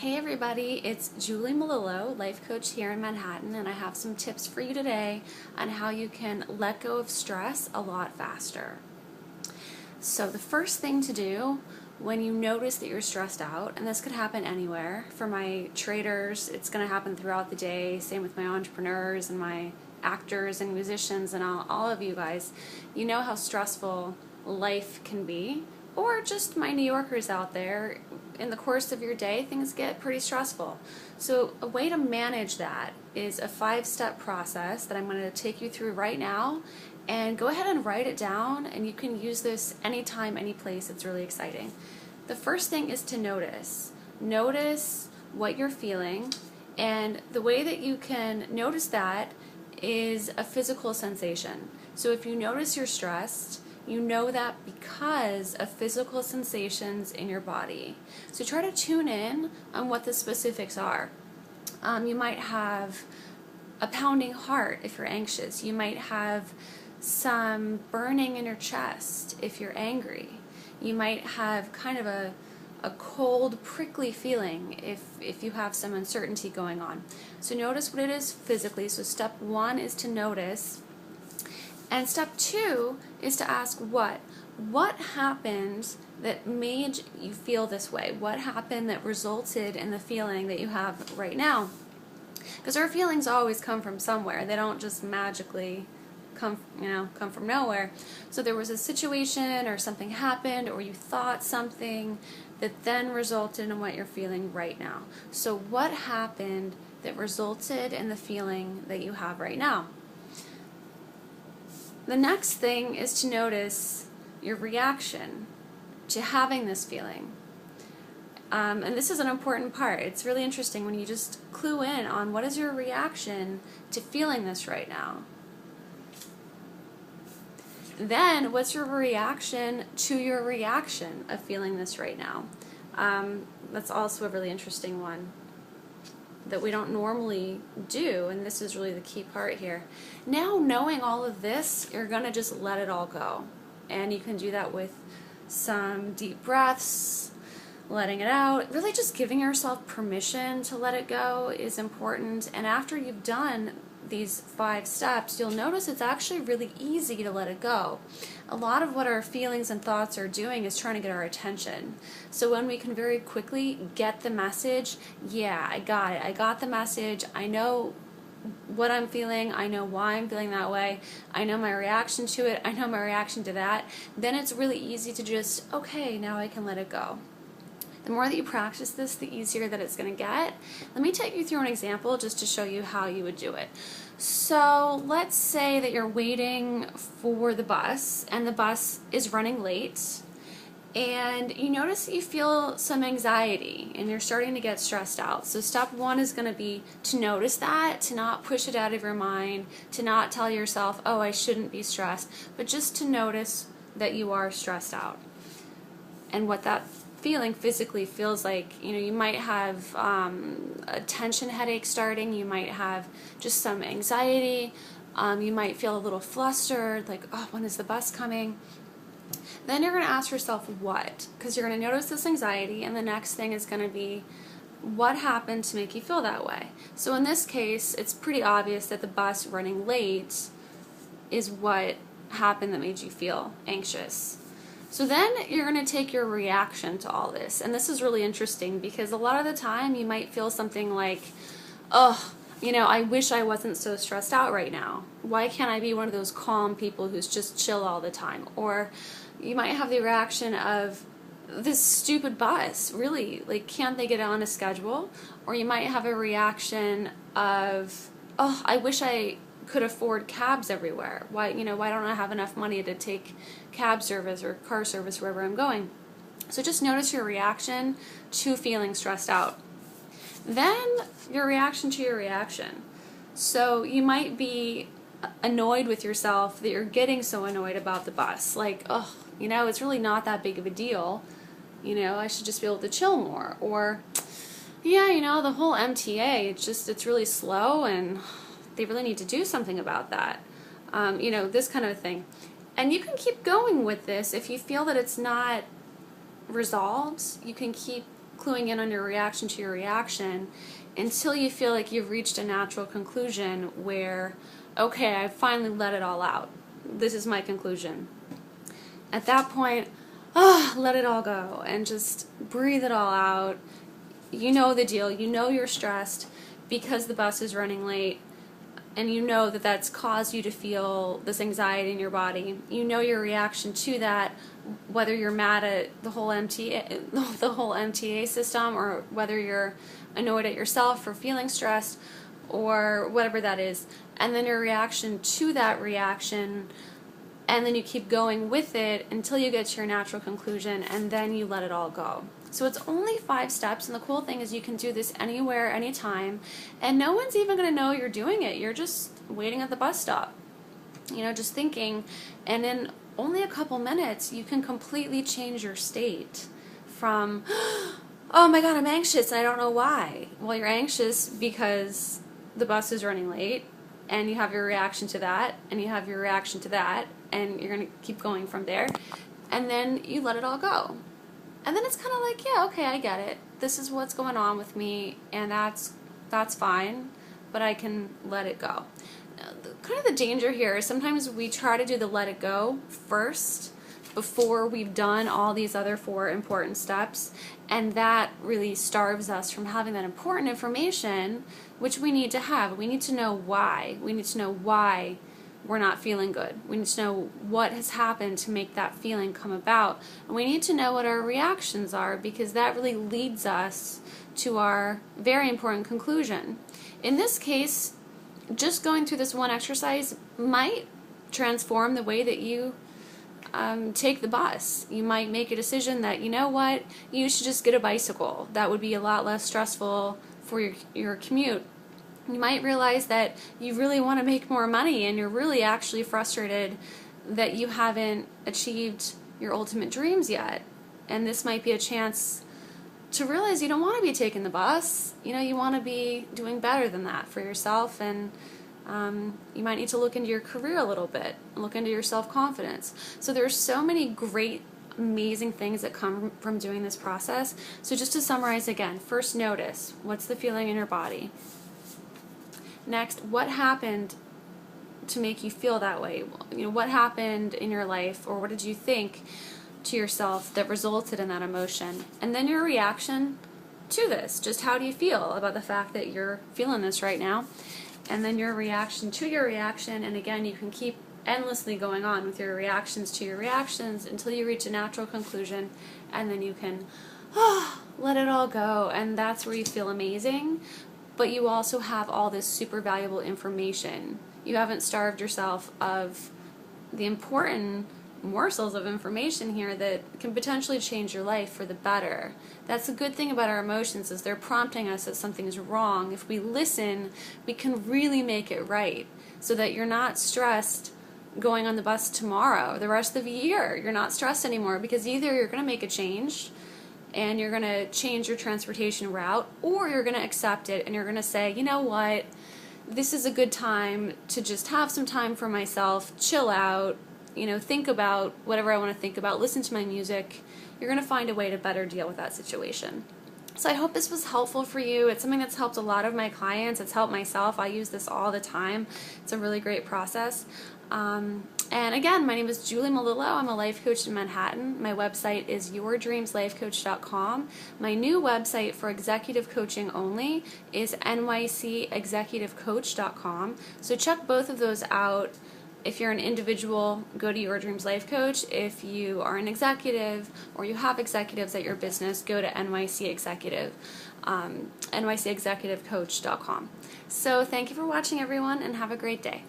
Hey everybody, it's Julie Melillo, life coach here in Manhattan, and I have some tips for you today on how you can let go of stress a lot faster. So the first thing to do when you notice that you're stressed out, and this could happen anywhere, for my traders, it's going to happen throughout the day, same with my entrepreneurs and my actors and musicians and all of you guys, you know how stressful life can be, or just my New Yorkers out there, in the course of your day, things get pretty stressful. So a way to manage that is a 5-step process that I'm going to take you through right now, and go ahead and write it down, and you can use this anytime, any place. It's really exciting. The first thing is to notice. Notice what you're feeling, and the way that you can notice that is a physical sensation. So if you notice you're stressed, you know that because of physical sensations in your body. So try to tune in on what the specifics are. You might have a pounding heart if you're anxious. You might have some burning in your chest if you're angry. You might have kind of a cold, prickly feeling if you have some uncertainty going on. So notice what it is physically. So step 1 is to notice. And step 2 is to ask what. What happened that made you feel this way? What happened that resulted in the feeling that you have right now? Because our feelings always come from somewhere. They don't just magically come from nowhere. So there was a situation or something happened or you thought something that then resulted in what you're feeling right now. So what happened that resulted in the feeling that you have right now? The next thing is to notice your reaction to having this feeling. And this is an important part. It's really interesting when you just clue in on what is your reaction to feeling this right now. Then, what's your reaction to your reaction of feeling this right now? That's also a really interesting one that we don't normally do, and this is really the key part here. Now, knowing all of this, you're going to just let it all go. And you can do that with some deep breaths, letting it out. Really just giving yourself permission to let it go is important. And after you've done these 5 steps, you'll notice it's actually really easy to let it go. A lot of what our feelings and thoughts are doing is trying to get our attention. So when we can very quickly get the message, yeah, I got it. I got the message. I know what I'm feeling. I know why I'm feeling that way. I know my reaction to it. I know my reaction to that. Then it's really easy to just, okay, now I can let it go. The more that you practice this, the easier that it's going to get. Let me take you through an example just to show you how you would do it. So let's say that you're waiting for the bus and the bus is running late, and you notice that you feel some anxiety and you're starting to get stressed out. So step 1 is going to be to notice that, to not push it out of your mind, to not tell yourself, oh, I shouldn't be stressed, but just to notice that you are stressed out and what that feeling physically feels like. You might have a tension headache starting, you might have just some anxiety, you might feel a little flustered, like, oh, when is the bus coming? Then you're going to ask yourself what, because you're going to notice this anxiety, and the next thing is going to be what happened to make you feel that way. So in this case, it's pretty obvious that the bus running late is what happened that made you feel anxious. So then you're going to take your reaction to all this. And this is really interesting because a lot of the time you might feel something like, oh, I wish I wasn't so stressed out right now. Why can't I be one of those calm people who's just chill all the time? Or you might have the reaction of, this stupid bus, really, like, can't they get on a schedule? Or you might have a reaction of, oh, I wish I could afford cabs everywhere. Why don't I have enough money to take cab service or car service wherever I'm going? So just notice your reaction to feeling stressed out. Then your reaction to your reaction. So you might be annoyed with yourself that you're getting so annoyed about the bus. Like, oh, it's really not that big of a deal. I should just be able to chill more. Or, yeah, the whole MTA, it's really slow and they really need to do something about that. This kind of thing. And you can keep going with this if you feel that it's not resolved. You can keep cluing in on your reaction to your reaction until you feel like you've reached a natural conclusion where, okay, I finally let it all out. This is my conclusion. At that point, let it all go and just breathe it all out. You know the deal. You know you're stressed because the bus is running late, and you know that that's caused you to feel this anxiety in your body. You know your reaction to that, whether you're mad at the whole MTA system, or whether you're annoyed at yourself for feeling stressed, or whatever that is. And then your reaction to that reaction, and then you keep going with it until you get to your natural conclusion, and then you let it all go. So it's only 5 steps, and the cool thing is you can do this anywhere, anytime, and no one's even going to know you're doing it. You're just waiting at the bus stop, just thinking, and in only a couple minutes you can completely change your state from, oh my God, I'm anxious and I don't know why. Well, you're anxious because the bus is running late, and you have your reaction to that, and you have your reaction to that, and you're going to keep going from there, and then you let it all go. And then it's kind of like, yeah, okay, I get it. This is what's going on with me, and that's fine, but I can let it go. Kind of the danger here is sometimes we try to do the let it go first before we've done all these other 4 important steps, and that really starves us from having that important information which we need to have. We need to know why. We need to know why we're not feeling good. We need to know what has happened to make that feeling come about. And we need to know what our reactions are, because that really leads us to our very important conclusion. In this case, just going through this one exercise might transform the way that you take the bus. You might make a decision that, you know what, you should just get a bicycle. That would be a lot less stressful for your commute. You might realize that you really want to make more money, and you're really actually frustrated that you haven't achieved your ultimate dreams yet. And this might be a chance to realize you don't want to be taking the bus. You want to be doing better than that for yourself, and you might need to look into your career a little bit, look into your self-confidence. So there's so many great, amazing things that come from doing this process. So just to summarize again, first, notice what's the feeling in your body. Next, what happened to make you feel that way? What happened in your life, or what did you think to yourself that resulted in that emotion? And then your reaction to this. Just how do you feel about the fact that you're feeling this right now? And then your reaction to your reaction, and again, you can keep endlessly going on with your reactions to your reactions until you reach a natural conclusion, and then you can let it all go, and that's where you feel amazing. But you also have all this super valuable information. You haven't starved yourself of the important morsels of information here that can potentially change your life for the better. That's the good thing about our emotions, is they're prompting us that something is wrong. If we listen, we can really make it right, so that you're not stressed going on the bus tomorrow, the rest of the year. You're not stressed anymore, because either you're going to make a change and you're going to change your transportation route, or you're going to accept it and you're going to say, you know what, this is a good time to just have some time for myself, chill out, think about whatever I want to think about, listen to my music. You're going to find a way to better deal with that situation. So I hope this was helpful for you. It's something that's helped a lot of my clients. It's helped myself. I use this all the time. It's a really great process. And again, my name is Julie Melillo. I'm a life coach in Manhattan. My website is yourdreamslifecoach.com. My new website for executive coaching only is nycexecutivecoach.com. So check both of those out. If you're an individual, go to Your Dreams Life Coach. If you are an executive or you have executives at your business, go to nycexecutivecoach.com. So thank you for watching, everyone, and have a great day.